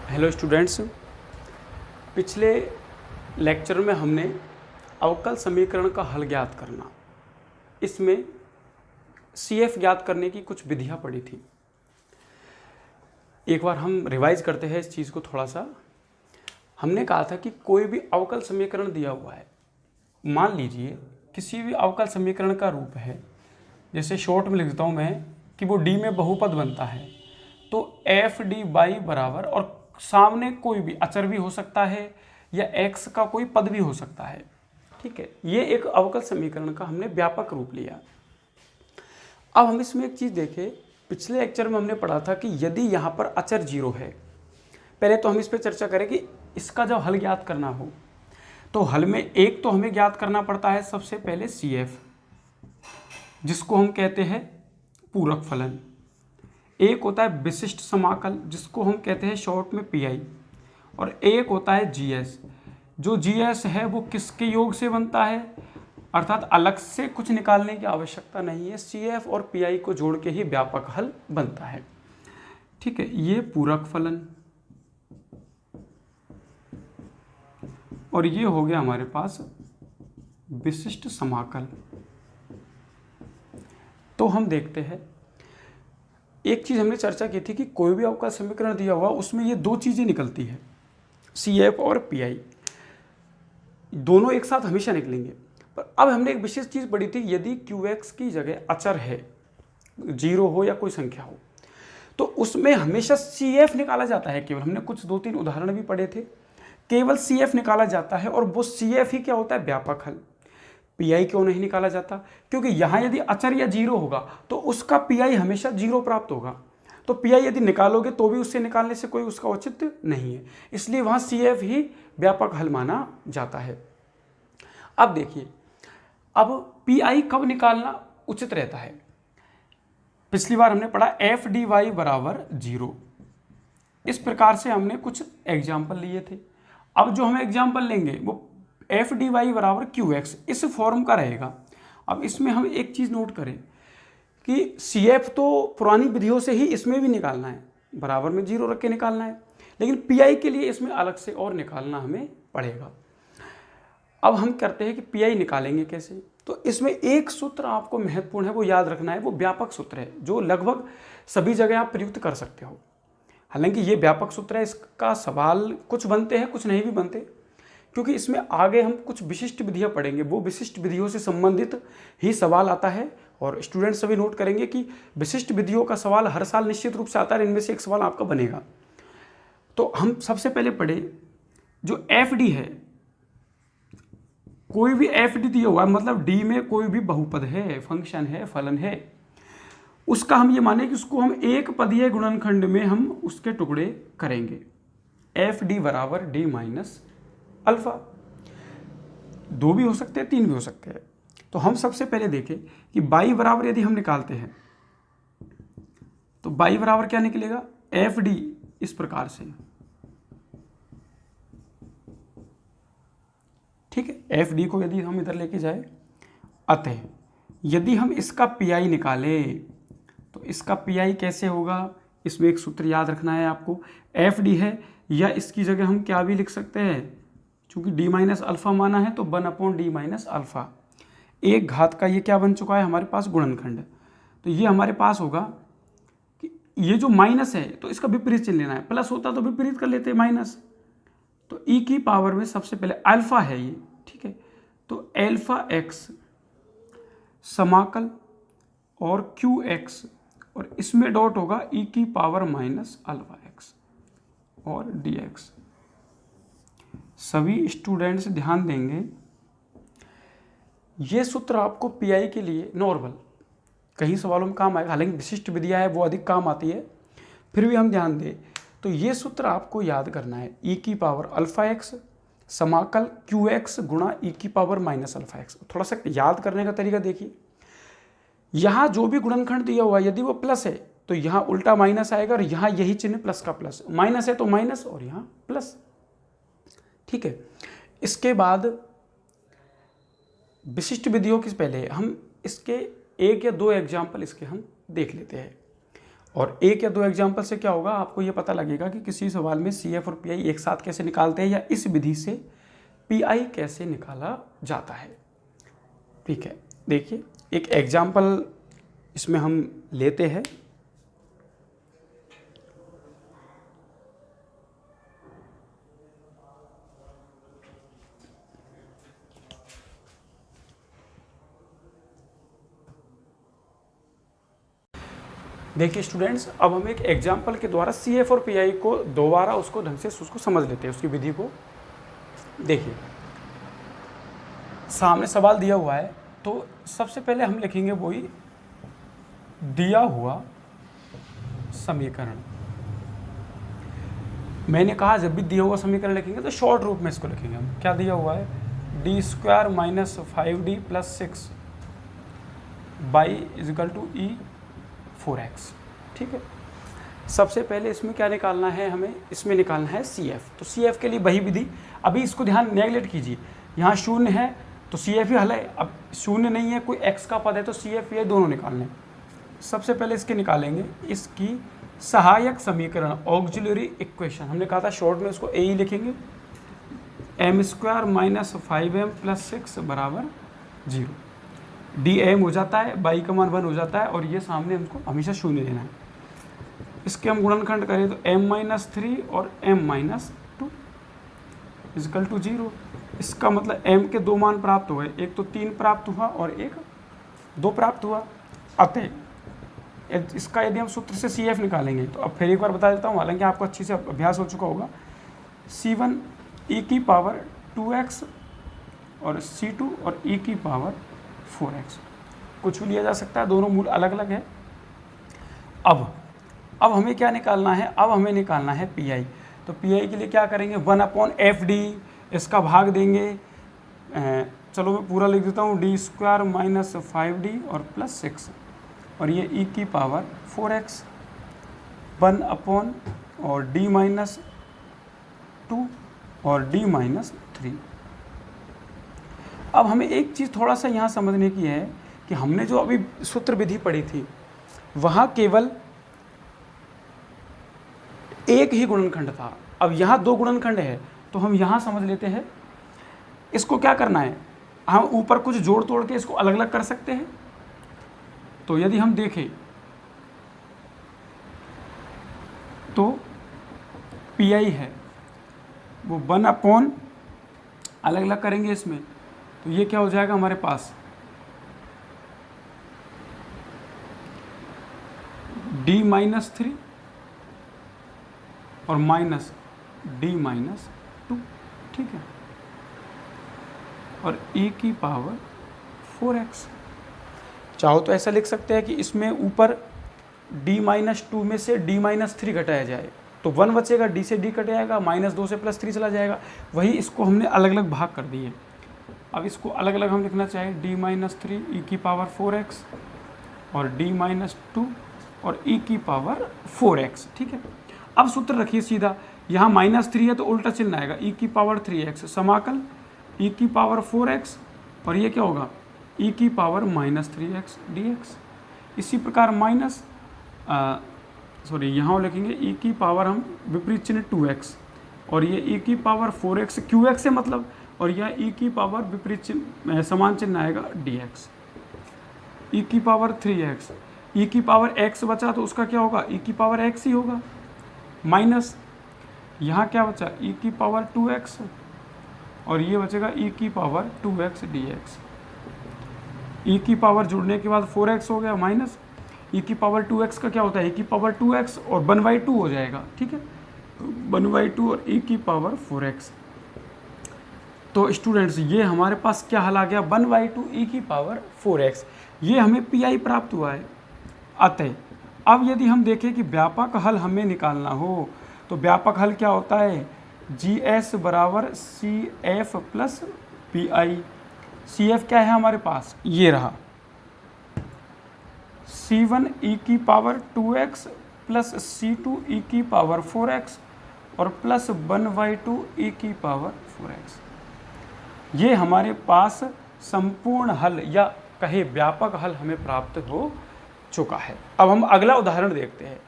Hello students. पिछले lecture में हमने अवकल समीकरण का हल ज्ञात करना, इसमें CF ज्ञात करने की कुछ विधियां पड़ी थी। एक बार हम रिवाइज करते हैं इस चीज़ को थोड़ा सा। हमने कहा था कि कोई भी अवकल समीकरण दिया हुआ है, मान लीजिए किसी भी अवकल समीकरण का रूप है, जैसे शॉर्ट में लिख देता हूँ मैं कि वो D में बहुपद बनता है, तो FD/y बराबर, और सामने कोई भी अचर भी हो सकता है या x का कोई पद भी हो सकता है। ठीक है, ये एक अवकल समीकरण का हमने व्यापक रूप लिया। अब हम इसमें एक चीज़ देखें, पिछले लेक्चर में हमने पढ़ा था कि यदि यहाँ पर अचर 0 है, पहले तो हम इस पर चर्चा करें कि इसका जब हल ज्ञात करना हो तो हल में एक तो हमें ज्ञात करना पड़ता है सबसे पहले CF, जिसको हम कहते हैं पूरक फलन। एक होता है विशिष्ट समाकल, जिसको हम कहते हैं शॉर्ट में PI, और एक होता है GS। जो GS है वो किसके योग से बनता है, अर्थात अलग से कुछ निकालने की आवश्यकता नहीं है, CF और PI को जोड़ के ही व्यापक हल बनता है। ठीक है, ये पूरक फलन, और ये हो गया हमारे पास विशिष्ट समाकल। तो हम देखते हैं, एक चीज़ हमने चर्चा की थी कि कोई भी अवकल समीकरण दिया हुआ उसमें ये दो चीज़ें निकलती है, CF और PI, दोनों एक साथ हमेशा निकलेंगे। पर अब हमने एक विशेष चीज़ पढ़ी थी, यदि QX की जगह अचर है, 0 हो या कोई संख्या हो, तो उसमें हमेशा CF निकाला जाता है। केवल हमने कुछ 2-3 उदाहरण भी पढ़े थे, केवल CF निकाला जाता है, और वो CF ही क्या होता है, व्यापक हल। PI क्यों नहीं निकाला जाता? क्योंकि यहाँ यदि अचर या 0 होगा तो उसका PI हमेशा 0 प्राप्त होगा, तो PI यदि निकालोगे तो भी उससे निकालने से कोई उसका औचित्य नहीं है, इसलिए वहाँ CF ही व्यापक हल माना जाता है। अब देखिए, अब PI कब निकालना उचित रहता है? पिछली बार हमने पढ़ा FDY बराबर 0, इस प्रकार से हमने कुछ एग्जाम्पल लिए थे। अब जो हम एग्जाम्पल लेंगे वो FDY बराबर QX इस फॉर्म का रहेगा। अब इसमें हम एक चीज़ नोट करें कि CF तो पुरानी विधियों से ही इसमें भी निकालना है, बराबर में 0 रख के निकालना है, लेकिन PI के लिए इसमें अलग से और निकालना हमें पड़ेगा। अब हम करते हैं कि PI निकालेंगे कैसे। तो इसमें एक सूत्र आपको महत्वपूर्ण है, वो याद रखना है, वो व्यापक सूत्र है जो लगभग सभी जगह आप प्रयुक्त कर सकते हो। हालांकि ये व्यापक सूत्र है, इसका सवाल कुछ बनते हैं कुछ नहीं भी बनते, क्योंकि इसमें आगे हम कुछ विशिष्ट विधियां पढ़ेंगे, वो विशिष्ट विधियों से संबंधित ही सवाल आता है। और स्टूडेंट सभी नोट करेंगे कि विशिष्ट विधियों का सवाल हर साल निश्चित रूप से आता है, इनमें से एक सवाल आपका बनेगा। तो हम सबसे पहले पढ़े जो FD है, कोई भी FD दिया हुआ है, मतलब D में कोई भी बहुपद है, फंक्शन है, फलन है, उसका हम ये माने कि उसको हम एक पदीय गुणनखंड में हम उसके टुकड़े करेंगे। FD बराबर D माइनस अल्फा, 2 भी हो सकते हैं, 3 भी हो सकते हैं। तो हम सबसे पहले देखें कि y बराबर यदि हम निकालते हैं तो y बराबर क्या निकलेगा, FD, इस प्रकार से। ठीक है, FD को यदि हम इधर लेके जाए, अतः यदि हम इसका PI निकालें तो इसका PI कैसे होगा, इसमें एक सूत्र याद रखना है आपको। FD है, या इसकी जगह हम क्या भी लिख सकते हैं, चूंकि D माइनस अल्फा माना है तो 1/D माइनस अल्फा, एक घात का ये क्या बन चुका है हमारे पास, गुणनखंड। तो ये हमारे पास होगा कि ये जो माइनस है तो इसका विपरीत चिन्ह लेना है, प्लस होता तो विपरीत कर लेते माइनस। तो E की पावर में सबसे पहले अल्फा है ये, ठीक है, तो एल्फा x समाकल और QX, और इसमें डॉट होगा E की पावर माइनस अल्फा x और dx। सभी स्टूडेंट्स ध्यान देंगे, ये सूत्र आपको PI के लिए नॉर्मल कई सवालों में काम आएगा, हालांकि विशिष्ट विधियां है वो अधिक काम आती है, फिर भी हम ध्यान दें तो ये सूत्र आपको याद करना है, E की पावर अल्फा x समाकल QX गुणा E की पावर माइनस अल्फा x। थोड़ा सा याद करने का तरीका देखिए, यहाँ जो भी गुणनखंड दिया हुआ है यदि वो प्लस है तो यहाँ उल्टा माइनस आएगा, और यहाँ यही चिन्ह प्लस का प्लस, माइनस है तो माइनस और यहाँ प्लस। ठीक है, इसके बाद विशिष्ट विधियों के पहले हम इसके एक या दो एग्जाम्पल इसके हम देख लेते हैं, और एक या दो एग्जाम्पल से क्या होगा, आपको ये पता लगेगा कि किसी सवाल में CF और PI एक साथ कैसे निकालते हैं, या इस विधि से PI कैसे निकाला जाता है। ठीक है, देखिए एक एग्जाम्पल इसमें हम लेते हैं। देखिए स्टूडेंट्स, अब हम एक एग्जाम्पल के द्वारा CF और PI को दोबारा उसको ढंग से उसको समझ लेते हैं, उसकी विधि को। देखिए सामने सवाल दिया हुआ है, तो सबसे पहले हम लिखेंगे वही दिया हुआ समीकरण। मैंने कहा जब भी दिया हुआ समीकरण लिखेंगे तो शॉर्ट रूप में इसको लिखेंगे हम। क्या दिया हुआ है, d² - 5d + 6 = e 4x। ठीक है, सबसे पहले इसमें क्या निकालना है हमें, इसमें निकालना है CF। तो CF के लिए वही विधि, अभी इसको ध्यान नेगलेक्ट कीजिए, यहाँ शून्य है तो CF ही हल है। अब शून्य नहीं है, कोई x का पद है तो CF ये दोनों निकालने। सबसे पहले इसके निकालेंगे, इसकी सहायक समीकरण ऑक्सिलरी इक्वेशन। हमने कहा था शॉर्ट में इसको A ही लिखेंगे, m² - 5m + 6 = 0। dm हो जाता है, y का मान 1 हो जाता है, और ये सामने हमको हमेशा शून्य लेना है। इसके हम गुणनखंड करें तो m-3 और m-2 = 0। इसका मतलब m के दो मान प्राप्त हुए, एक तो 3 प्राप्त हुआ और एक 2 प्राप्त हुआ। अतः इसका यदि हम सूत्र से CF निकालेंगे, तो अब फिर एक बार बता देता हूँ, हालांकि आपको अच्छी से अभ्यास हो चुका होगा। C1 e⁻²x और C2 और e⁻4x, कुछ भी लिया जा सकता है, दोनों मूल अलग अलग है। अब हमें क्या निकालना है, अब हमें निकालना है PI। तो PI के लिए क्या करेंगे, 1/FD, इसका भाग देंगे, चलो मैं पूरा लिख देता हूँ, d² - 5d और +6, और ये e⁻4x 1/ और d-2 और d-3। अब हमें एक चीज़ थोड़ा सा यहाँ समझने की है कि हमने जो अभी सूत्र विधि पढ़ी थी, वहाँ केवल एक ही गुणनखंड था। अब यहाँ 2 गुणनखंड है, तो हम यहाँ समझ लेते हैं। इसको क्या करना है, हम ऊपर कुछ जोड़ तोड़ के इसको अलग अलग कर सकते हैं। तो यदि हम देखें तो PI है वो 1/, अलग अलग करेंगे इसमें, तो ये क्या हो जाएगा हमारे पास, d-3 और -d-2। ठीक है, और e⁻4x। चाहो तो ऐसा लिख सकते हैं कि इसमें ऊपर d-2 में से d-3 घटाया जाए, तो 1 बचेगा, d से d कट जाएगा, -2 से +3 चला जाएगा। वही इसको हमने अलग अलग भाग कर दिए। अब इसको अलग अलग हम लिखना चाहें, d-3 e⁻4x और d-2 और e⁻4x। ठीक है, अब सूत्र रखिए सीधा, यहाँ -3 है तो उल्टा चिन्ह आएगा, e⁻3x समाकल e⁻4x, और ये क्या होगा, e⁻−3x dx। इसी प्रकार यहाँ लिखेंगे e⁻, हम विपरीत चिन्ह 2x, और ये e⁻4x qx है मतलब, और यह e⁻, विपरीत चिन्ह समान चिन्ह आएगा dx। e⁻3x, e⁻x बचा तो उसका क्या होगा, e⁻x ही होगा, माइनस यहाँ क्या बचा, e⁻2x, और ये बचेगा e⁻2x dx। e⁻ जुड़ने के बाद 4x हो गया, माइनस e⁻2x का क्या होता है, e⁻2x और 1/2 हो जाएगा। ठीक है, 1/2 और e⁻4x। तो स्टूडेंट्स ये हमारे पास क्या हल आ गया, 1/2 e⁻4x, ये हमें PI प्राप्त हुआ है। अतः अब यदि हम देखें कि व्यापक हल हमें निकालना हो, तो व्यापक हल क्या होता है, GS = CF + PI। CF क्या है हमारे पास, ये रहा, C1 e⁻2x + C2 e⁻4x और +1/2 e⁻4x। ये हमारे पास संपूर्ण हल या कहे व्यापक हल हमें प्राप्त हो चुका है। अब हम अगला उदाहरण देखते हैं।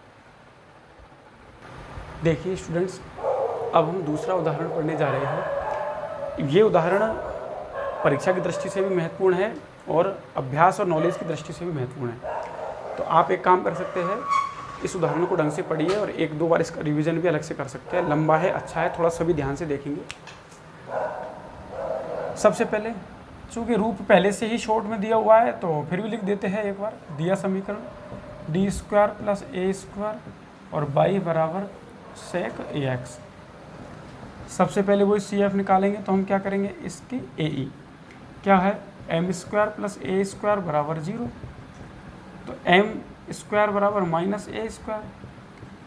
देखिए स्टूडेंट्स, अब हम दूसरा उदाहरण पढ़ने जा रहे हैं। ये उदाहरण परीक्षा की दृष्टि से भी महत्वपूर्ण है और अभ्यास और नॉलेज की दृष्टि से भी महत्वपूर्ण है। तो आप एक काम कर सकते हैं, इस उदाहरण को ढंग से पढ़िए और एक दो बार इसका रिवीजन भी अलग से कर सकते हैं। लंबा है, अच्छा है, थोड़ा सभी ध्यान से देखेंगे। सबसे पहले चूँकि रूप पहले से ही शॉर्ट में दिया हुआ है तो फिर भी लिख देते हैं एक बार। दिया समीकरण डी स्क्वायर प्लस ए स्क्वायर और बाई बराबर सेक ए एक्स। सबसे पहले वो सी एफ निकालेंगे तो हम क्या करेंगे, इसकी ए ई क्या है, एम स्क्वायर प्लस ए स्क्वायर बराबर 0। तो एम स्क्वायर बराबर माइनस ए स्क्वायर,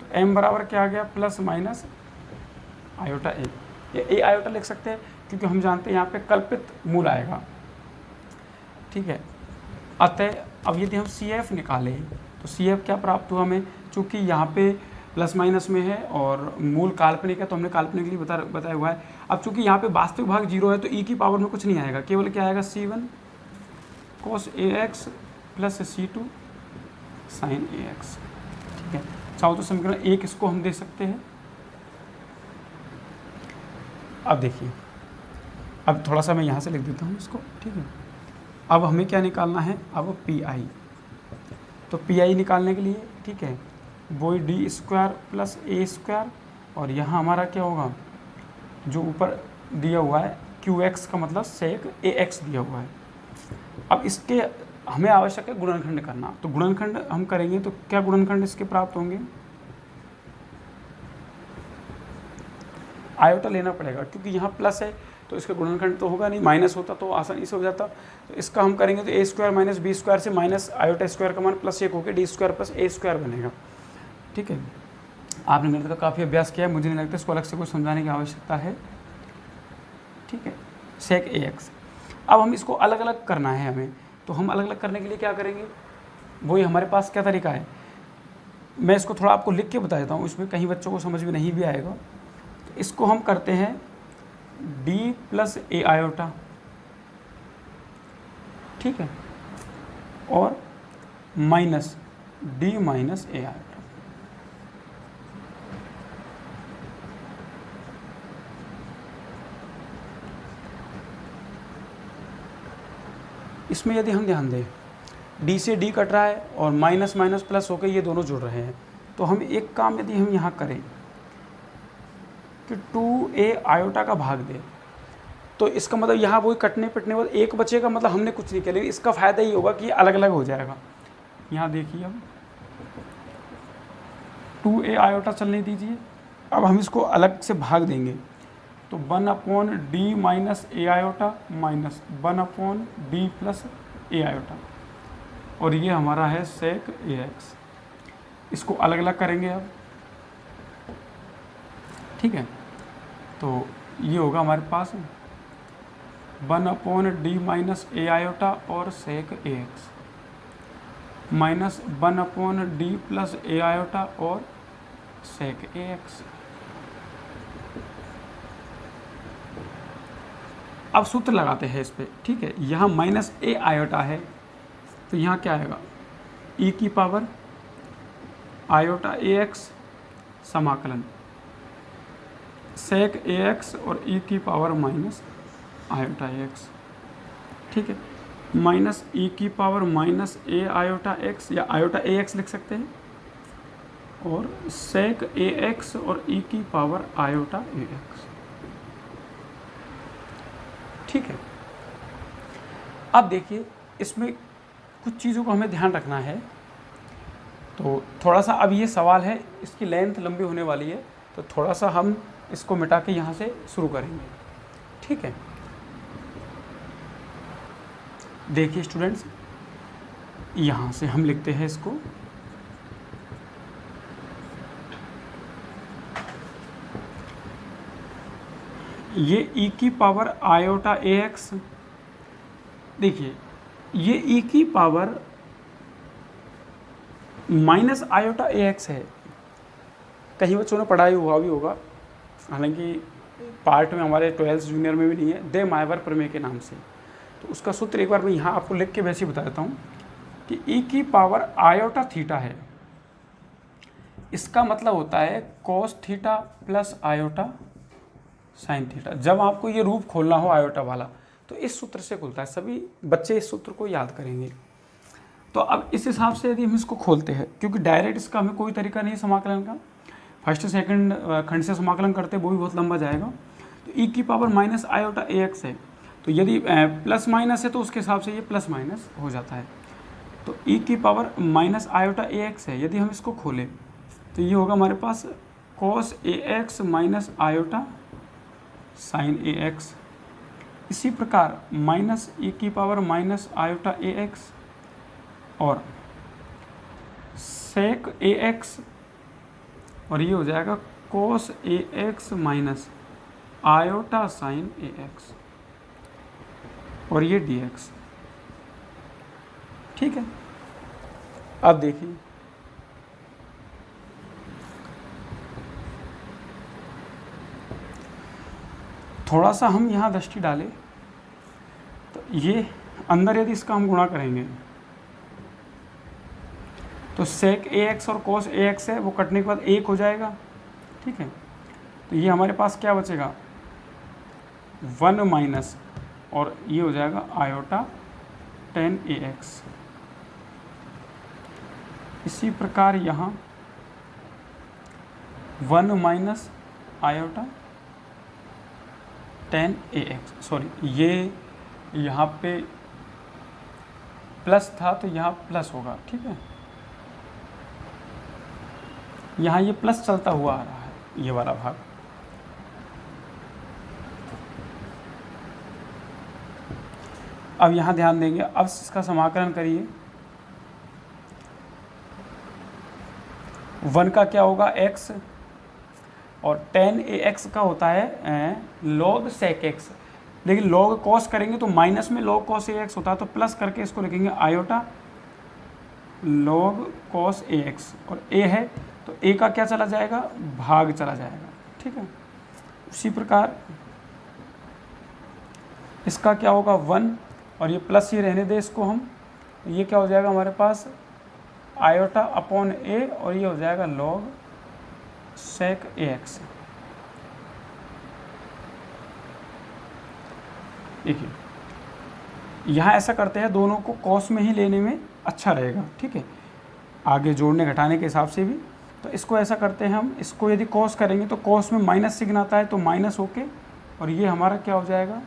तो एम बराबर क्या आ गया, प्लस माइनस आयोटा ए। ये ए आयोटा लिख सकते हैं क्योंकि हम जानते हैं यहाँ पे कल्पित मूल आएगा, ठीक है। अतः अब यदि हम सी एफ निकालें तो सी एफ क्या प्राप्त हुआ हमें, चूँकि यहाँ पे प्लस माइनस में है और मूल काल्पनिक है तो हमने काल्पनिक के लिए बताया हुआ है। अब चूँकि यहाँ पे वास्तविक भाग 0 है तो ई की पावर में कुछ नहीं आएगा, केवल क्या आएगा, C1 cos AX plus C2 sin AX, ठीक है। चाहो तो समीकरण 1 इसको हम दे सकते हैं। अब देखिए, अब थोड़ा सा मैं यहाँ से लिख देता हूँ इसको, ठीक है। अब हमें क्या निकालना है, अब PI। तो PI निकालने के लिए, ठीक है, वही डी स्क्वायर प्लस ए स्क्वायर और यहाँ हमारा क्या होगा, जो ऊपर दिया हुआ है QX का मतलब सेक AX दिया हुआ है। अब इसके हमें आवश्यक है गुणनखंड करना, तो गुणनखंड हम करेंगे तो क्या गुणनखंड इसके प्राप्त होंगे, आयोटा लेना पड़ेगा क्योंकि यहाँ प्लस है तो इसका गुणनखंड तो होगा नहीं, माइनस होता तो आसानी से हो जाता। तो इसका हम करेंगे तो ए स्क्वायर माइनस बी स्क्वायर से माइनस आयोटा स्क्वायर का मान प्लस 1 होकर डी स्क्वायर प्लस ए स्क्वायर बनेगा, ठीक है। आपने गणित का काफ़ी अभ्यास किया है, मुझे नहीं लगता इसको अलग से कुछ समझाने की आवश्यकता है, ठीक है। सेक ए एक्स। अब हम इसको अलग अलग करना है हमें, तो हम अलग अलग करने के लिए क्या करेंगे, वही हमारे पास क्या तरीका है, मैं इसको थोड़ा आपको लिख के बता देता हूँ, इसमें कहीं बच्चों को समझ में नहीं भी आएगा। तो इसको हम करते हैं डी प्लस ए आयोटा, ठीक है, और माइनस डी माइनस ए आयोटा। इसमें यदि हम ध्यान दें, डी से डी कट रहा है और माइनस माइनस प्लस होकर ये दोनों जुड़ रहे हैं, तो हम एक काम यदि हम यहाँ करें कि 2a आयोटा का भाग दे, तो इसका मतलब यहाँ वही कटने पिटने वाला एक बचेगा, मतलब हमने कुछ नहीं किया, लेकिन इसका फ़ायदा ये होगा कि ये अलग अलग हो जाएगा। यहाँ देखिए, अब 2a आयोटा चलने दीजिए, अब हम इसको अलग से भाग देंगे तो 1/d माइनस ए आयोटा माइनस 1/d प्लस ए आयोटा, और ये हमारा है सेक ए एक्स। इसको अलग अलग करेंगे अब, ठीक है। तो ये होगा हमारे पास 1/d माइनस ए आयोटा और सेक ए एक्स माइनस 1/d प्लस ए आयोटा और सेक ए एक्स। अब सूत्र लगाते हैं इस पर, ठीक है। यहाँ माइनस ए आयोटा है तो यहाँ क्या आएगा, ई की पावर आयोटा ए एक्स समाकलन सेक ए एक्स और ई की पावर माइनस आयोटा ए एक्स, ठीक है, माइनस ई की पावर माइनस ए आयोटा एक्स या आयोटा ए एक्स लिख सकते हैं, और सेक ए एक्स और ई की पावर आयोटा ए एक्स, ठीक है। अब देखिए, इसमें कुछ चीज़ों को हमें ध्यान रखना है, तो थोड़ा सा अब ये सवाल है, इसकी लेंथ लंबी होने वाली है, तो थोड़ा सा हम इसको मिटा के यहाँ से शुरू करेंगे, ठीक है। देखिए स्टूडेंट्स, यहाँ से हम लिखते हैं इसको, ये ई की पावर आयोटा ए एक्स, देखिए ये ई की पावर माइनस आयोटा ए एक्स है। कहीं बच्चों ने पढ़ाई हुआ भी होगा, हालांकि पार्ट में हमारे 12th जूनियर में भी नहीं है, दे माइवर प्रमेय के नाम से। तो उसका सूत्र एक बार मैं यहाँ आपको लिख के वैसे ही बता देता हूँ कि ई की पावर आयोटा थीटा है, इसका मतलब होता है cos theta plus iota sine theta. जब आपको ये रूप खोलना हो आयोटा वाला तो इस सूत्र से खुलता है, सभी बच्चे इस सूत्र को याद करेंगे। तो अब इस हिसाब से यदि हम इसको खोलते हैं, क्योंकि डायरेक्ट इसका हमें कोई तरीका नहीं है समाकलन का, फर्स्ट सेकंड खंड से समाकलन करते वो भी बहुत लंबा जाएगा। तो e की पावर माइनस आयोटा ए एक्स है, तो यदि प्लस माइनस है तो उसके हिसाब से ये प्लस माइनस हो जाता है। तो e की पावर माइनस आयोटा ए एक्स है, यदि हम इसको खोलें तो ये होगा हमारे पास cos ए एक्स माइनस आयोटा साइन ए एक्स। इसी प्रकार माइनस e की पावर माइनस आयोटा ए एक्स और सेक ए एक्स, और ये हो जाएगा cos ए एक्स माइनस आयोटा साइन ए एक्स, और ये dx। ठीक है, अब देखिए थोड़ा सा हम यहाँ दृष्टि डालें तो ये अंदर यदि इसका हम गुणा करेंगे तो सेक ए एक्स और कोस ए एक्स है वो कटने के बाद 1 हो जाएगा। ठीक है, तो ये हमारे पास क्या बचेगा 1 माइनस, और ये हो जाएगा आयोटा टेन ए एक्स। इसी प्रकार यहाँ 1 माइनस आयोटा टेन ए एक्स, सॉरी ये यहाँ पे प्लस था तो यहाँ प्लस होगा। ठीक है, यहाँ ये प्लस चलता हुआ आ रहा है ये वाला भाग। अब यहाँ ध्यान देंगे, अब इसका समाकलन करिए। 1 का क्या होगा x, और टेन ए एक्स का होता है log sec x, लेकिन log cos करेंगे तो माइनस में log cos ए एक्स होता है, तो प्लस करके इसको लिखेंगे आयोटा log cos ए एक्स, और a है तो a का क्या चला जाएगा भाग चला जाएगा। ठीक है, उसी प्रकार इसका क्या होगा 1, और ये प्लस ही रहने दे इसको हम, तो ये क्या हो जाएगा हमारे पास आयोटा अपॉन a, और ये हो जाएगा log sec ए एक्स। देखिए यहाँ ऐसा करते हैं, दोनों को कॉस में ही लेने में अच्छा रहेगा। ठीक है, आगे जोड़ने घटाने के हिसाब से भी, तो इसको ऐसा करते हैं हम, इसको यदि कॉस करेंगे तो कॉस में माइनस सिग्न आता है, तो माइनस होके, और ये हमारा क्या हो जाएगा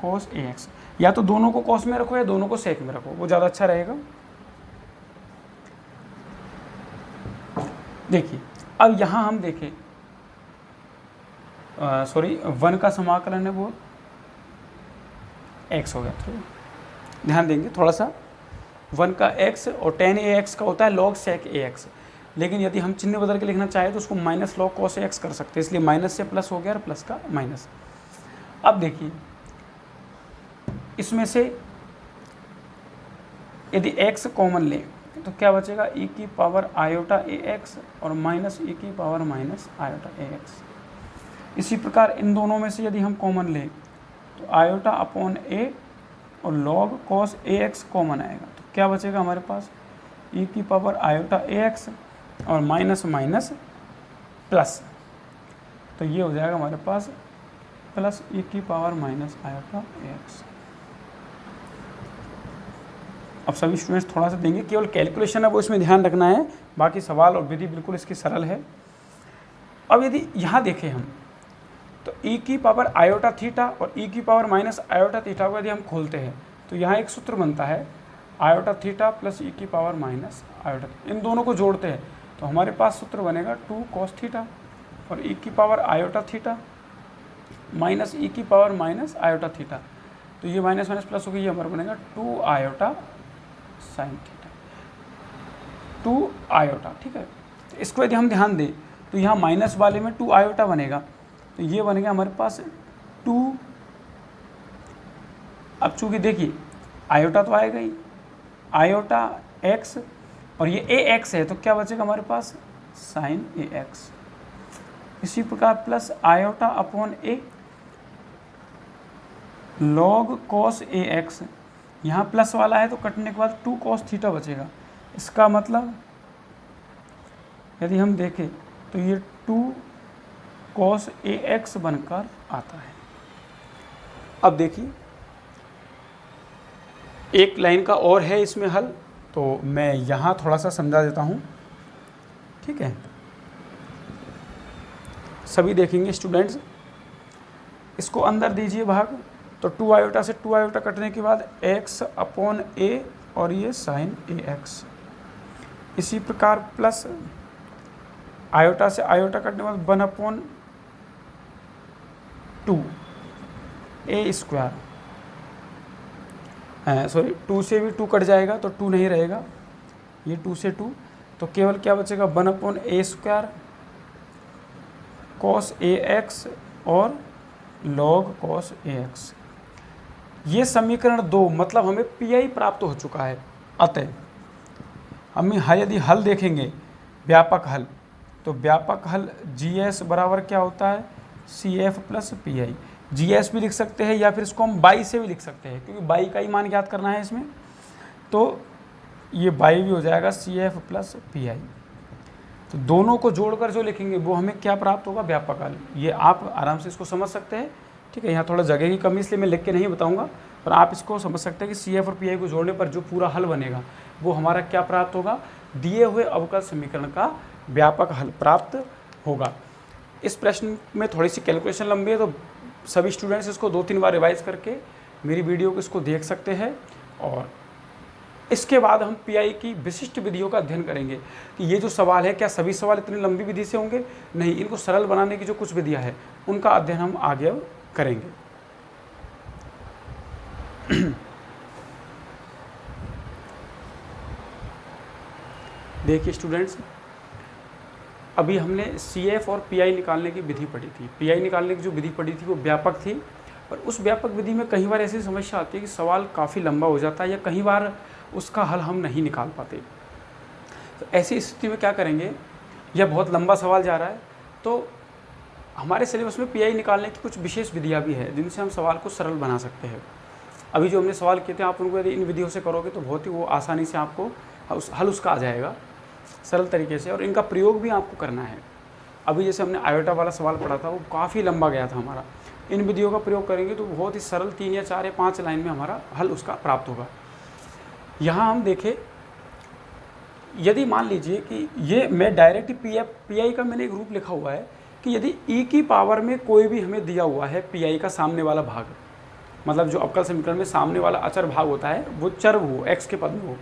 cos ए एक्स। या तो दोनों को कॉस में रखो या दोनों को सेक में रखो, वो ज़्यादा अच्छा रहेगा। देखिए अब यहाँ हम देखें, सॉरी 1 का समाकलन है वो x हो गया, तो ध्यान देंगे थोड़ा सा। 1 का x और टेन ए एक्स का होता है log sec ए एक्स, लेकिन यदि हम चिन्ह बदल के लिखना चाहें तो उसको माइनस log cos ए एक्स कर सकते हैं, इसलिए माइनस से प्लस हो गया और प्लस का माइनस। अब देखिए इसमें से यदि x कॉमन लें तो क्या बचेगा e की पावर आयोटा ए एक्स और माइनस e की पावर माइनस आयोटा ए एक्स। इसी प्रकार इन दोनों में से यदि हम कॉमन लें तो आयोटा अपॉन ए और log cos ए एक्स कॉमन आएगा, तो क्या बचेगा हमारे पास e की पावर आयोटा ए एक्स और माइनस माइनस प्लस, तो ये हो जाएगा हमारे पास प्लस e की पावर माइनस आयोटा ए एक्स। अब सभी स्टूडेंट्स थोड़ा सा देंगे, केवल कैलकुलेशन है वो इसमें ध्यान रखना है, बाकी सवाल और विधि बिल्कुल इसकी सरल है। अब यदि यहाँ देखें हम तो e की पावर आयोटा थीटा और e की पावर माइनस आयोटा थीटा को यदि हम खोलते हैं तो यहाँ एक सूत्र बनता है आयोटा थीटा प्लस e की पावर माइनस आयोटा। इन दोनों को जोड़ते हैं तो हमारे पास सूत्र बनेगा 2 cos थीटा और e की power iota theta minus e की पावर माइनस आयोटा थीटा, तो ये माइनस माइनस प्लस होगी, ये हमारा बनेगा 2 आयोटा साइन थीटा, 2 आयोटा। ठीक है, तो इसको यदि हम ध्यान दें तो यहाँ माइनस वाले में 2 आयोटा बनेगा, तो ये बनेगा हमारे पास 2। अब चूँकि देखिए आयोटा तो आएगा ही, आयोटा एक्स और ये ए एक्स है, तो क्या बचेगा हमारे पास साइन ए एक्स। इसी प्रकार प्लस आयोटा अपॉन ए log cos ए एक्स, यहाँ प्लस वाला है तो कटने के बाद 2 cos थीटा बचेगा। इसका मतलब यदि हम देखें तो ये 2 cos ax बनकर आता है। अब देखिए एक लाइन का और है इसमें हल, तो मैं यहाँ थोड़ा सा समझा देता हूँ, ठीक है। सभी देखेंगे स्टूडेंट्स, इसको अंदर दीजिए भाग, तो 2 आयोटा से 2 आयोटा कटने के बाद x अपॉन a और ये साइन ax। इसी प्रकार प्लस आयोटा से आयोटा कटने के बाद 1 अपॉन 2 a स्क्वायर, सॉरी 2 से भी 2 कट जाएगा तो 2 नहीं रहेगा, ये 2 से 2, तो केवल क्या बचेगा 1 upon a square cos ax और log cos ax। ये समीकरण 2, मतलब हमें पी प्राप्त हो चुका है। अतः हम यदि हल देखेंगे व्यापक हल, तो व्यापक हल GS बराबर क्या होता है CF प्लस PI। GS भी लिख सकते हैं या फिर इसको हम बाई से भी लिख सकते हैं, क्योंकि बाई का ही मान ज्ञात करना है इसमें, तो ये बाई भी हो जाएगा CF प्लस PI। तो दोनों को जोड़कर जो लिखेंगे वो हमें क्या प्राप्त होगा, व्यापक हल। ये आप आराम से इसको समझ सकते हैं, ठीक है। यहाँ थोड़ा जगह की कमी इसलिए मैं लिख के नहीं बताऊँगा, पर आप इसको समझ सकते हैं कि CF और PI को जोड़ने पर जो पूरा हल बनेगा वो हमारा क्या प्राप्त होगा, दिए हुए अवकल समीकरण का व्यापक हल प्राप्त होगा। इस प्रश्न में थोड़ी सी कैलकुलेशन लंबी है, तो सभी स्टूडेंट्स इसको 2-3 बार रिवाइज करके मेरी वीडियो को इसको देख सकते हैं। और इसके बाद हम पीआई की विशिष्ट विधियों का अध्ययन करेंगे कि ये जो सवाल है, क्या सभी सवाल इतनी लंबी विधि से होंगे, नहीं, इनको सरल बनाने की जो कुछ विधियां हैं उनका अध्ययन हम आगे करेंगे। देखिए स्टूडेंट्स, अभी हमने CF और PI निकालने की विधि पढ़ी थी। PI निकालने की जो विधि पढ़ी थी वो व्यापक थी, और उस व्यापक विधि में कई बार ऐसी समस्या आती है कि सवाल काफ़ी लंबा हो जाता है या कई बार उसका हल हम नहीं निकाल पाते। तो ऐसी स्थिति में क्या करेंगे, यह बहुत लंबा सवाल जा रहा है, तो हमारे सिलेबस में PI निकालने की कुछ विशेष विधियाँ भी है जिनसे हम सवाल को सरल बना सकते हैं। अभी जो हमने सवाल किए थे, आप उनको यदि इन विधियों से करोगे तो बहुत ही वो आसानी से आपको हल उसका आ जाएगा सरल तरीके से, और इनका प्रयोग भी आपको करना है। अभी जैसे हमने आयोटा वाला सवाल पढ़ा था, वो काफ़ी लंबा गया था हमारा। इन विधियों का प्रयोग करेंगे तो बहुत ही सरल 3 या 4 या 5 लाइन में हमारा हल उसका प्राप्त होगा। यहाँ हम देखें, यदि मान लीजिए कि ये मैं डायरेक्ट PI का मैंने एक रूप लिखा हुआ है कि यदि e की पावर में कोई भी हमें दिया हुआ है PI का सामने वाला भाग, मतलब जो अवकल समीकरण में सामने वाला अचर भाग होता है वो चर हो, x के पद में हो,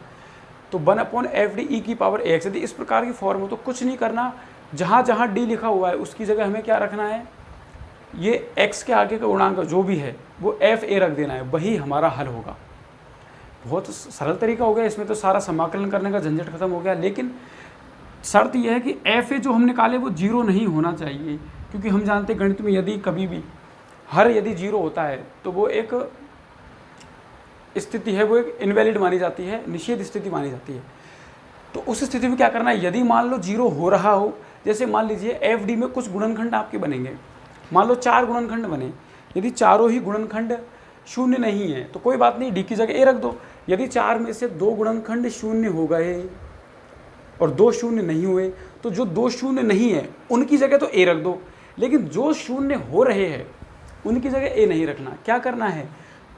तो 1/FD e की पावर ax। यदि इस प्रकार की फॉर्म हो तो कुछ नहीं करना, जहाँ जहाँ d लिखा हुआ है उसकी जगह हमें क्या रखना है, ये x के आगे का गुणांक जो भी है वो FA रख देना है, वही हमारा हल होगा। बहुत सरल तरीका हो गया, इसमें तो सारा समाकलन करने का झंझट खत्म हो गया। लेकिन शर्त यह है कि FA जो हम निकाले वो 0 नहीं होना चाहिए, क्योंकि हम जानते हैं गणित में यदि कभी भी यदि 0 होता है तो वो एक स्थिति है, वो एक इनवैलिड मानी जाती है, निषेध स्थिति मानी जाती है। तो उस स्थिति में क्या करना है, यदि मान लो 0 हो रहा हो, जैसे मान लीजिए FD में कुछ गुणनखंड आपके बनेंगे, मान लो 4 गुणनखंड बने, यदि चारों ही गुणनखंड शून्य नहीं है तो कोई बात नहीं, D की जगह A रख दो। यदि 4 में से 2 गुणनखंड शून्य हो गए और 2 शून्य नहीं हुए, तो जो 2 शून्य नहीं है उनकी जगह तो A रख दो, लेकिन जो शून्य हो रहे हैं उनकी जगह A नहीं रखना। क्या करना है,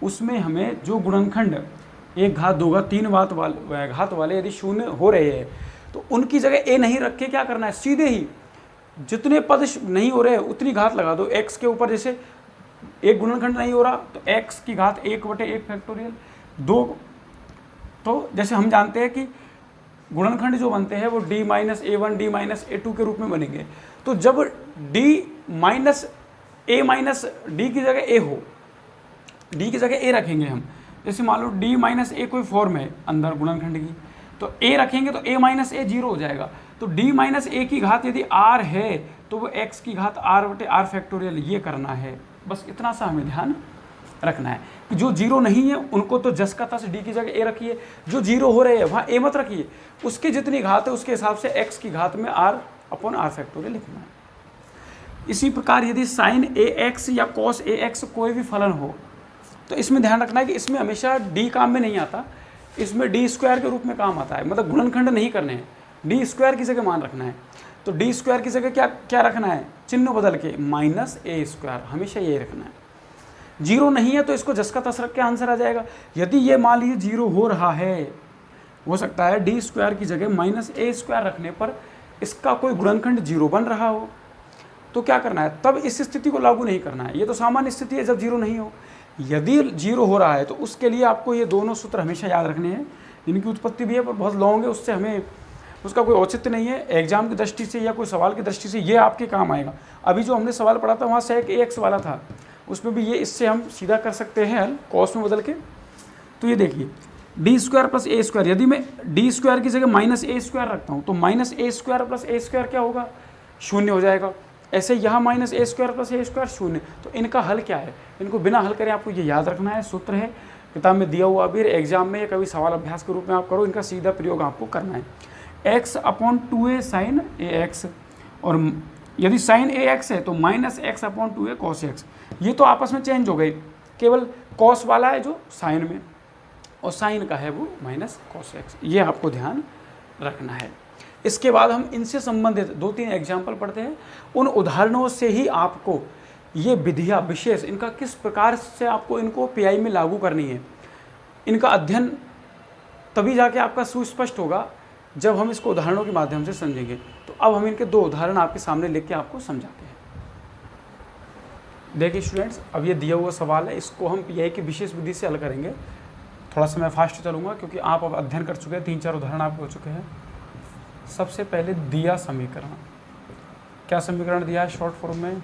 उसमें हमें जो गुणनखंड 1 घात 2 घात 3 घात वाले यदि शून्य हो रहे हैं तो उनकी जगह A नहीं रख के क्या करना है, सीधे ही जितने पद नहीं हो रहे हैं उतनी घात लगा दो x के ऊपर। जैसे एक गुणनखंड नहीं हो रहा तो x की घात 1/1 फैक्टोरियल 2। तो जैसे हम जानते हैं कि गुणनखंड जो बनते हैं वो D-A1 D-A2 के रूप में बनेंगे। तो जब D-A-D की जगह A हो, D की जगह A रखेंगे हम, जैसे मान लो D-A कोई फॉर्म है अंदर गुणनखंड की, तो A रखेंगे तो A-A 0 हो जाएगा। तो D-A की घात यदि R है तो वो x की घात R/R फैक्टोरियल, ये करना है। बस इतना सा हमें ध्यान रखना है कि जो 0 नहीं है उनको तो जस का तस D की जगह A रखिए, जो 0 हो रहे हैं वहाँ A मत रखिए, उसकी जितनी घात है उसके हिसाब से x की घात में R/R फैक्टोरियल लिखना है। इसी प्रकार यदि sin AX या cos AX कोई भी फलन हो तो इसमें ध्यान रखना है कि इसमें हमेशा D काम में नहीं आता, इसमें D² के रूप में काम आता है, मतलब गुणनखंड नहीं करने हैं, D² की जगह मान रखना है। तो डी स्क्वायर की जगह क्या क्या रखना है, चिन्ह बदल के माइनस ए स्क्वायर, हमेशा ये रखना है। जीरो नहीं है तो इसको जस का तस रख के आंसर आ जाएगा। यदि ये मान लीजिए जीरो हो रहा है, हो सकता है डी स्क्वायर की जगह माइनस ए स्क्वायर रखने पर इसका कोई गुणनखंड जीरो बन रहा हो, तो क्या करना है, तब इस स्थिति को लागू नहीं करना है। ये तो सामान्य स्थिति है जब जीरो नहीं हो। यदि जीरो हो रहा है तो उसके लिए आपको ये दोनों सूत्र हमेशा याद रखने हैं। इनकी उत्पत्ति भी है पर बहुत लॉन्ग है, उससे हमें उसका कोई औचित्य नहीं है। एग्जाम की दृष्टि से या कोई सवाल की दृष्टि से ये आपके काम आएगा। अभी जो हमने सवाल पढ़ा था वहाँ sec ax वाला था, उसमें भी ये इससे हम सीधा कर सकते हैं हल कॉस में बदल के। तो ये देखिए डी स्क्वायर प्लस ए स्क्वायर, यदि मैं डी स्क्वायर की जगह माइनस ए स्क्वायर रखता हूँ तो माइनस ए स्क्वायर प्लस ए स्क्वायर क्या होगा, शून्य हो जाएगा। ऐसे यहाँ माइनस ए स्क्वायर प्लस ए स्क्वायर शून्य। तो इनका हल क्या है, इनको बिना हल करें आपको ये याद रखना है। सूत्र है किताब में दिया हुआ, भी एग्जाम में या कभी सवाल अभ्यास के रूप में आप करो, इनका सीधा प्रयोग आपको करना है। x अपॉन 2a साइन ए एक्स, और यदि साइन ए एक्स है तो minus x upon 2a cos x. ये तो आपस में चेंज हो गए, केवल कॉस वाला है जो साइन में और साइन का है वो माइनस कॉस एक्स, ये आपको ध्यान रखना है। इसके बाद हम इनसे संबंधित 2-3 एग्जाम्पल पढ़ते हैं। उन उदाहरणों से ही आपको ये विधियाँ विशेष इनका किस प्रकार से आपको इनको पीआई में लागू करनी है, इनका अध्ययन तभी जाके आपका सुस्पष्ट होगा जब हम इसको उदाहरणों के माध्यम से समझेंगे। तो अब हम इनके 2 उदाहरण आपके सामने लिख के आपको समझाते हैं। देखिए स्टूडेंट्स, अब ये दिया हुआ सवाल है, इसको हम पीआई की विशेष विधि से हल करेंगे। थोड़ा सा मैं फास्ट चलूँगा क्योंकि आप अब अध्ययन कर चुके हैं, 3-4 उदाहरण आपको हो चुके हैं। सबसे पहले दिया समीकरण, क्या समीकरण दिया है शॉर्ट फॉर्म में,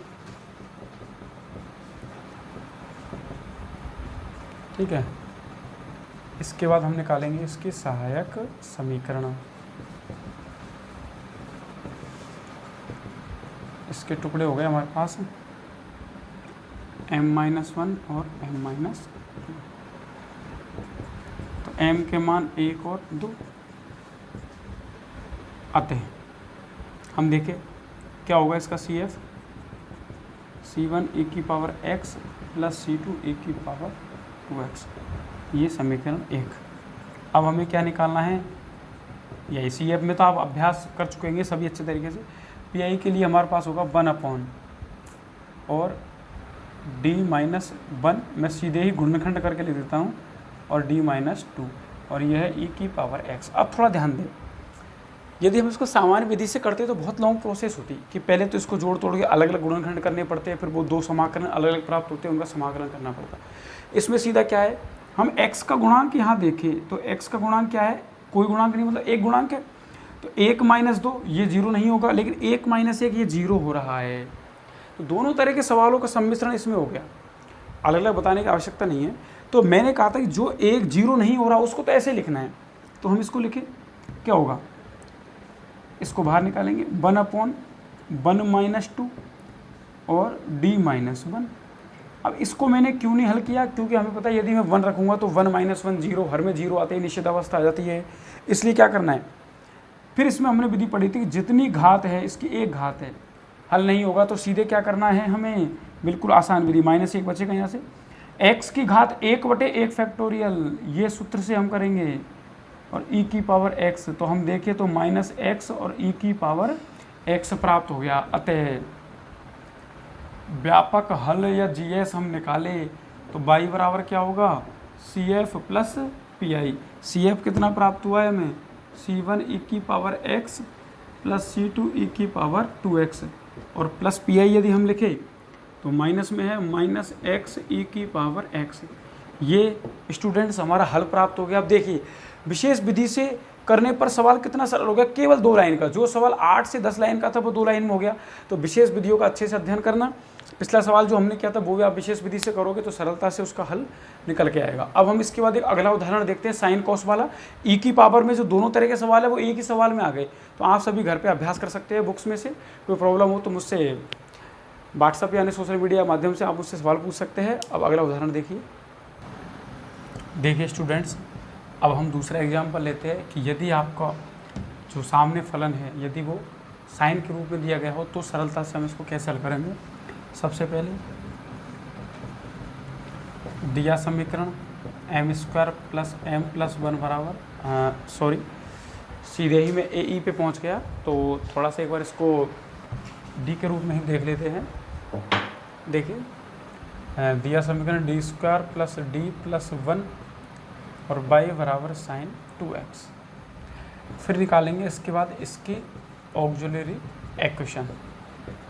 ठीक है। इसके बाद हम निकालेंगे इसके सहायक समीकरण। इसके टुकड़े हो गए हमारे पास m-1 और m-2। तो m के मान 1 और 2 आते हैं। हम देखें क्या होगा इसका CF, C1 e की power x plus C2 e की पावर 2x, ये समीकरण 1। अब हमें क्या निकालना है, यही CF में तो आप अभ्यास कर चुके हैं सभी अच्छे तरीके से। PI के लिए हमारे पास होगा 1 अपॉन और D-1, मैं सीधे ही गुणनखंड करके लिख देता हूँ, और D-2, और यह है e की पावर x। अब थोड़ा ध्यान दें, यदि हम इसको सामान्य विधि से करते तो बहुत लॉन्ग प्रोसेस होती कि पहले तो इसको जोड़ तोड़ के अलग अलग गुणनखंड करने पड़ते हैं, फिर वो 2 समाकलन अलग अलग प्राप्त होते हैं, उनका समाकलन करना पड़ता। इसमें सीधा क्या है, हम x का गुणांक यहाँ देखें तो x का गुणांक क्या है, कोई गुणांक नहीं, मतलब एक गुणांक है। तो 1-2 ये 0 नहीं होगा, लेकिन 1-1 ये 0 हो रहा है। तो दोनों तरह के सवालों का सम्मिश्रण इसमें हो गया, अलग अलग बताने की आवश्यकता नहीं है। तो मैंने कहा था कि जो 1-0 नहीं हो रहा उसको तो ऐसे लिखना है, तो हम इसको लिखें, क्या होगा, इसको बाहर निकालेंगे, 1/1-2 और D-1। अब इसको मैंने क्यों नहीं हल किया, क्योंकि हमें पता है यदि मैं 1 रखूँगा तो 1-1 0, हर में 0 आते ही निश्चित अवस्था आ जाती है। इसलिए क्या करना है, फिर इसमें हमने विधि पढ़ी थी कि जितनी घात है इसकी 1 घात है। हल नहीं होगा तो सीधे क्या करना है हमें, बिल्कुल आसान विधि, -1 बचेगा यहाँ से, x की घात 1/1 फैक्टोरियल, ये सूत्र से हम करेंगे, और e की पावर x। तो हम देखें तो -x और e की पावर x प्राप्त हो गया। अतः व्यापक हल या GS हम निकाले तो y बराबर क्या होगा, CF प्लस PI। CF कितना प्राप्त हुआ है हमें, C1 e की power x plus C2 e की पावर 2x, और प्लस PI यदि हम लिखें तो माइनस में है -x e की पावर x। ये स्टूडेंट्स हमारा हल प्राप्त हो गया। अब देखिए विशेष विधि से करने पर सवाल कितना सरल हो गया, केवल 2 लाइन का। जो सवाल 8 से 10 लाइन का था वो 2 लाइन में हो गया। तो विशेष विधियों का अच्छे से अध्ययन करना। पिछला सवाल जो हमने किया था वो भी आप विशेष विधि से करोगे तो सरलता से उसका हल निकल के आएगा। अब हम इसके बाद एक अगला उदाहरण देखते हैं, साइन कॉस वाला। ई की पावर में जो दोनों तरह के सवाल है वो एक ही सवाल में आ गए। तो आप सभी घर पर अभ्यास कर सकते हैं बुक्स में से। कोई प्रॉब्लम हो तो मुझसे व्हाट्सअप यानी सोशल मीडिया माध्यम से आप मुझसे सवाल पूछ सकते हैं। अब अगला उदाहरण देखिए स्टूडेंट्स, अब हम दूसरा एग्जाम्पल लेते हैं कि यदि आपका जो सामने फलन है यदि वो साइन के रूप में दिया गया हो तो सरलता से हम इसको कैसे हल करेंगे। सबसे पहले दिया समीकरण m² + m + 1 बराबर सीधे ही मैं ए ई पे पहुंच गया। तो थोड़ा सा एक बार इसको डी के रूप में ही देख लेते हैं। देखिए दिया समीकरण D square plus D plus 1 और बाई बराबर साइन 2x। फिर निकालेंगे इसके बाद इसकी ऑक्सिलरी इक्वेशन,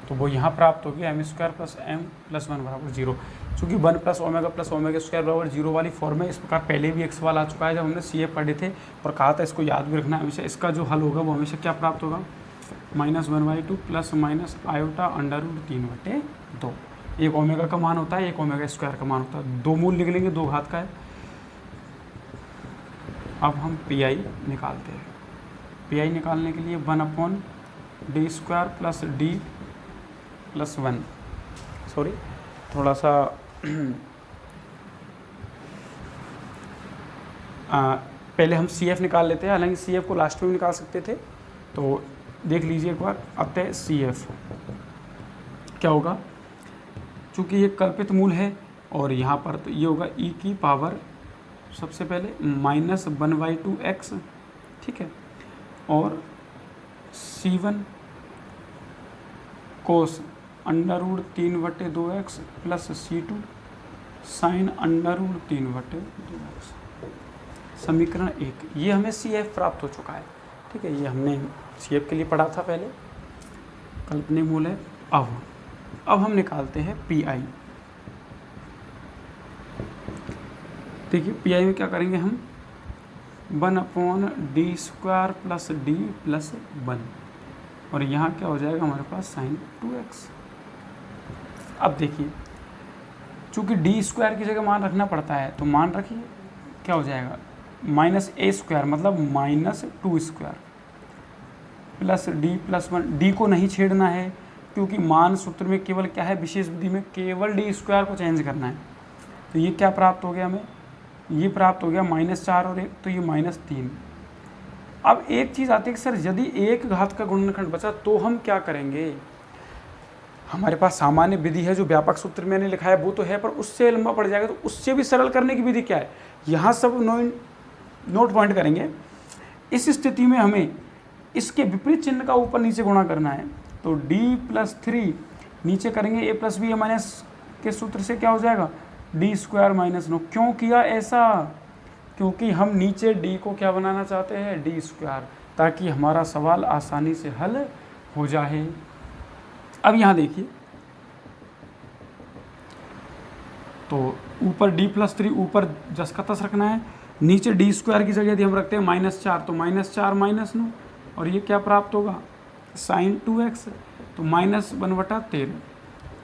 तो वो यहाँ प्राप्त होगी M square plus M plus 1 बराबर 0। चूँकि 1 प्लस ओमेगा स्क्वायर बराबर 0 वाली फॉर्म है, इस प्रकार पहले भी एक सवाल आ चुका है जब हमने सी एफ पढ़े थे और कहा था इसको याद भी रखना हमेशा। इसका जो हल होगा वो हमेशा क्या प्राप्त होगा, -1/2 प्लस माइनस आयोटा √3/2। एक ओमेगा का मान होता है, एक ओमेगा स्क्वायर का मान होता है, दो मूल लिख लेंगे, दो घात का है। अब हम पी आई निकालते हैं। पी आई निकालने के लिए 1/d square plus D plus 1, sorry थोड़ा सा पहले हम सी एफ निकाल लेते हैं, हालांकि सी एफ को लास्ट में भी निकाल सकते थे। तो देख लीजिए एक बार, अतः सी एफ क्या होगा, चूँकि ये कल्पित मूल है और यहाँ पर तो ये होगा e की पावर सबसे पहले -1/2x, ठीक है, और C1 कोस √3/2x plus C2 sign √3/2x। समीकरण 1, ये हमें CF प्राप्त हो चुका है, ठीक है, ये हमने CF के लिए पढ़ा था पहले, कल्पनीय मूल है। अब हम निकालते हैं PI। देखिए PI में क्या करेंगे हम, 1/d square plus d plus 1 और यहाँ क्या हो जाएगा हमारे पास साइन 2x। अब देखिए चूँकि d स्क्वायर की जगह मान रखना पड़ता है, तो मान रखिए क्या हो जाएगा, -a स्क्वायर मतलब -2 square plus d plus 1। d को नहीं छेड़ना है क्योंकि मान सूत्र में केवल क्या है, विशेष विधि में केवल d स्क्वायर को चेंज करना है। तो ये क्या प्राप्त हो गया हमें, ये प्राप्त हो गया -4 और 1, तो ये -3। अब एक चीज़ आती है कि सर यदि एक घात का गुणनखंड बचा तो हम क्या करेंगे। हमारे पास सामान्य विधि है, जो व्यापक सूत्र मैंने लिखा है वो तो है, पर उससे लंबा पड़ जाएगा, तो उससे भी सरल करने की विधि क्या है, यहाँ सब नोट पॉइंट करेंगे। इस स्थिति में हमें इसके विपरीत चिन्ह का ऊपर नीचे गुणा करना है, तो d + 3 नीचे करेंगे a + b माइनस के सूत्र से क्या हो जाएगा, d स्क्वायर -9। क्यों किया ऐसा, क्योंकि हम नीचे d को क्या बनाना चाहते हैं, d स्क्वायर, ताकि हमारा सवाल आसानी से हल हो जाए। अब यहाँ देखिए, तो ऊपर d + 3 ऊपर जस का तस रखना है, नीचे d स्क्वायर की जगह यदि हम रखते हैं -4, तो -4 -9 और ये क्या प्राप्त होगा, साइन 2x, तो -1/13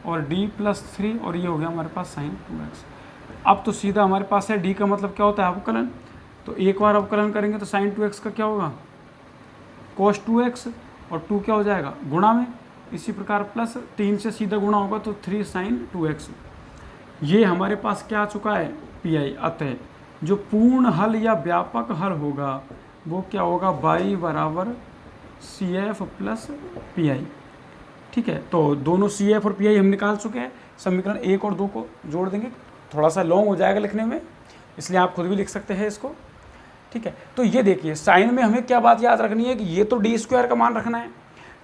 और d + 3 और ये हो गया हमारे पास साइन 2x। अब तो सीधा हमारे पास है d का मतलब क्या होता है, अवकलन, तो एक बार अवकलन करेंगे तो साइन 2x का क्या होगा, cos 2x और 2 क्या हो जाएगा गुणा में, इसी प्रकार प्लस 3 से सीधा गुणा होगा तो 3 साइन 2x। ये हमारे पास क्या आ चुका है, PI। अतः जो पूर्ण हल या व्यापक हल होगा वो क्या होगा, y बराबर CF प्लस PI, ठीक है। तो दोनों CF और PI हम निकाल चुके हैं। समीकरण 1 और 2 को जोड़ देंगे, थोड़ा सा लॉन्ग हो जाएगा लिखने में, इसलिए आप खुद भी लिख सकते हैं इसको, ठीक है। तो ये देखिए साइन में हमें क्या बात याद रखनी है कि ये तो d स्क्वायर का मान रखना है,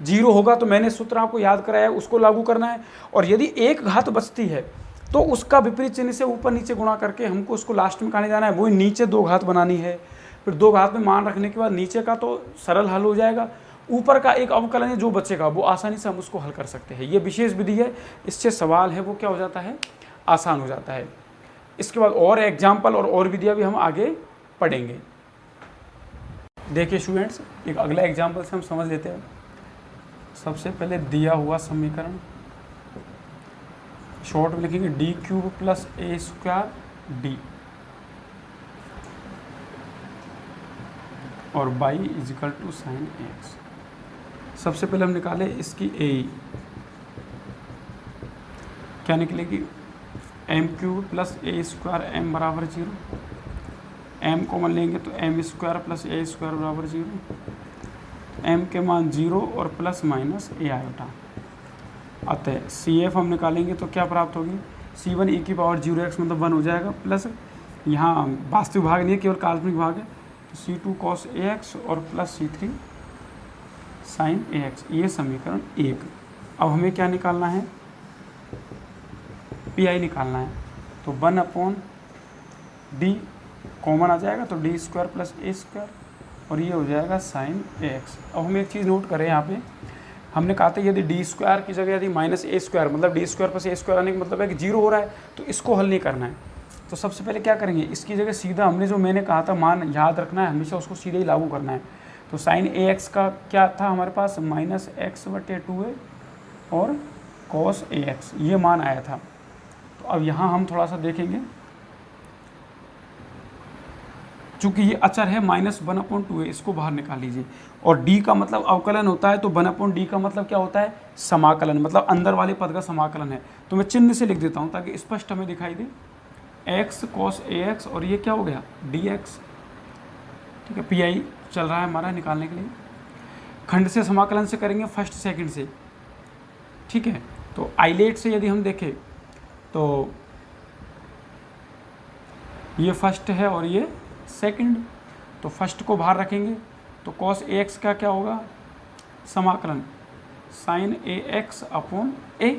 0 होगा तो मैंने सूत्र आपको याद कराया उसको लागू करना है, और यदि एक घात बचती है तो उसका विपरीत चिन्ह से ऊपर नीचे गुणा करके हमको उसको लास्ट में कहां जाना है, वही नीचे 2 घात बनानी है। फिर 2 घात में मान रखने के बाद नीचे का तो सरल हल हो जाएगा, ऊपर का एक अवकलन है जो बचेगा वो आसानी से हम उसको हल कर सकते हैं। ये विशेष विधि है, इससे सवाल है वो क्या हो जाता है, आसान हो जाता है। इसके बाद और एग्जाम्पल और विधियाँ भी हम आगे पढ़ेंगे। देखिए स्टूडेंट्स, एक अगला एग्जाम्पल से हम समझ लेते हैं। सबसे पहले दिया हुआ समीकरण शॉर्ट में लिखेंगे d³ + a² d और y = sin x। सबसे पहले हम निकाले इसकी a, क्या निकलेगी, m³ + a² m बराबर 0, m कॉमन लेंगे तो m² + a² बराबर 0, m के मान 0 और प्लस माइनस a आयोटा। अतः CF हम निकालेंगे तो क्या प्राप्त होगी, C1 e की पावर 0x मतलब 1 हो जाएगा, प्लस यहाँ वास्तविक भाग नहीं है केवल काल्पनिक भाग है, तो C2 cos AX और प्लस C3 sin AX, ये समीकरण 1। अब हमें क्या निकालना है, PI निकालना है। तो 1/d कॉमन आ जाएगा, तो d² प्लस a² और ये हो जाएगा sin AX। अब हम एक चीज़ नोट करें यहाँ पे, हमने कहा था यदि d² की जगह यदि -a² मतलब d² प्लस a² आने का मतलब है कि 0 हो रहा है, तो इसको हल नहीं करना है। तो सबसे पहले क्या करेंगे, इसकी जगह सीधा हमने जो मैंने कहा था मान याद रखना है, हमेशा उसको सीधे ही लागू करना है। तो sin AX का क्या था हमारे पास, -x/2a और cos AX, ये मान आया था। तो अब यहाँ हम थोड़ा सा देखेंगे, चूँकि ये अचर है -1/2a, इसको बाहर निकाल लीजिए। और d का मतलब अवकलन होता है, तो 1/d का मतलब क्या होता है, समाकलन, मतलब अंदर वाले पद का समाकलन है। तो मैं चिन्ह से लिख देता हूँ ताकि स्पष्ट हमें दिखाई दे, x cos AX और ये क्या हो गया dx, ठीक है। PI चल रहा है हमारा निकालने के लिए, खंड से समाकलन से करेंगे, फर्स्ट सेकंड से, ठीक है। तो आइलेट से यदि हम देखें तो ये फर्स्ट है और ये सेकंड, तो फर्स्ट को बाहर रखेंगे, तो cos AX का क्या होगा, समाकलन sin AX अपॉन a।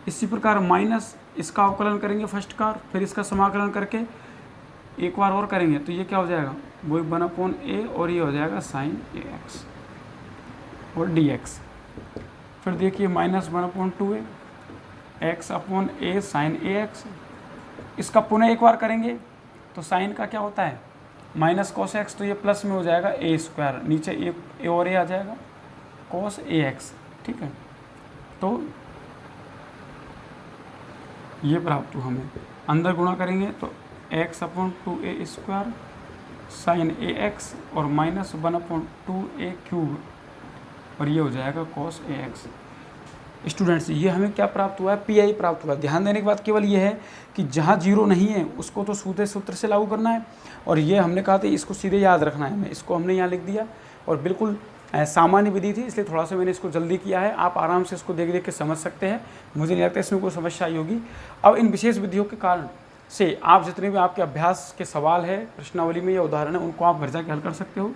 इसी प्रकार माइनस इसका अवकलन करेंगे फर्स्ट का, फिर इसका समाकलन करके एक बार और करेंगे, तो ये क्या हो जाएगा, वो 1/a और ये हो जाएगा sin AX और dx। फिर देखिए -1/2a x upon a sin AX, इसका पुनः एक बार करेंगे तो साइन का क्या होता है माइनस cos x, तो ये प्लस में हो जाएगा a², नीचे a और a आ जाएगा cos AX, ठीक है। तो ये प्राप्त हुआ, हमें अंदर गुणा करेंगे तो x upon 2a² sin AX और -1/2a³ और ये हो जाएगा cos AX। स्टूडेंट्स, ये हमें क्या प्राप्त हुआ है, PI प्राप्त हुआ है। ध्यान देने की बात केवल ये है कि जहाँ 0 नहीं है उसको तो सीधे सूत्र से लागू करना है, और ये हमने कहा था इसको सीधे याद रखना है। मैं इसको हमने यहाँ लिख दिया, और बिल्कुल सामान्य विधि थी इसलिए थोड़ा सा मैंने इसको जल्दी किया है। आप आराम से इसको देख देख के समझ सकते हैं, मुझे नहीं लगता इसमें कोई समस्या आई होगी। अब इन विशेष विधियों के कारण से आप जितने भी आपके अभ्यास के सवाल है प्रश्नावली में या उदाहरण है, उनको आप घर जाके हल कर सकते हो।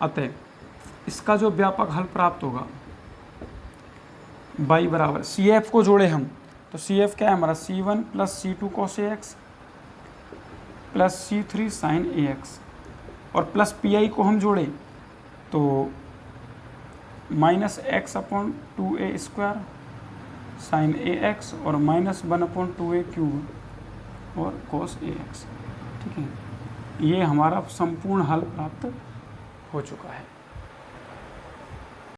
अतः इसका जो व्यापक हल प्राप्त होगा y बराबर CF को जोड़े हम, तो CF क्या है हमारा, C1 plus C2 cos AX plus C3 sin AX, और प्लस PI को हम जोड़े तो -x/2a² sin AX और -1/2a³ और cos AX, ठीक है। ये हमारा संपूर्ण हल प्राप्त हो चुका है।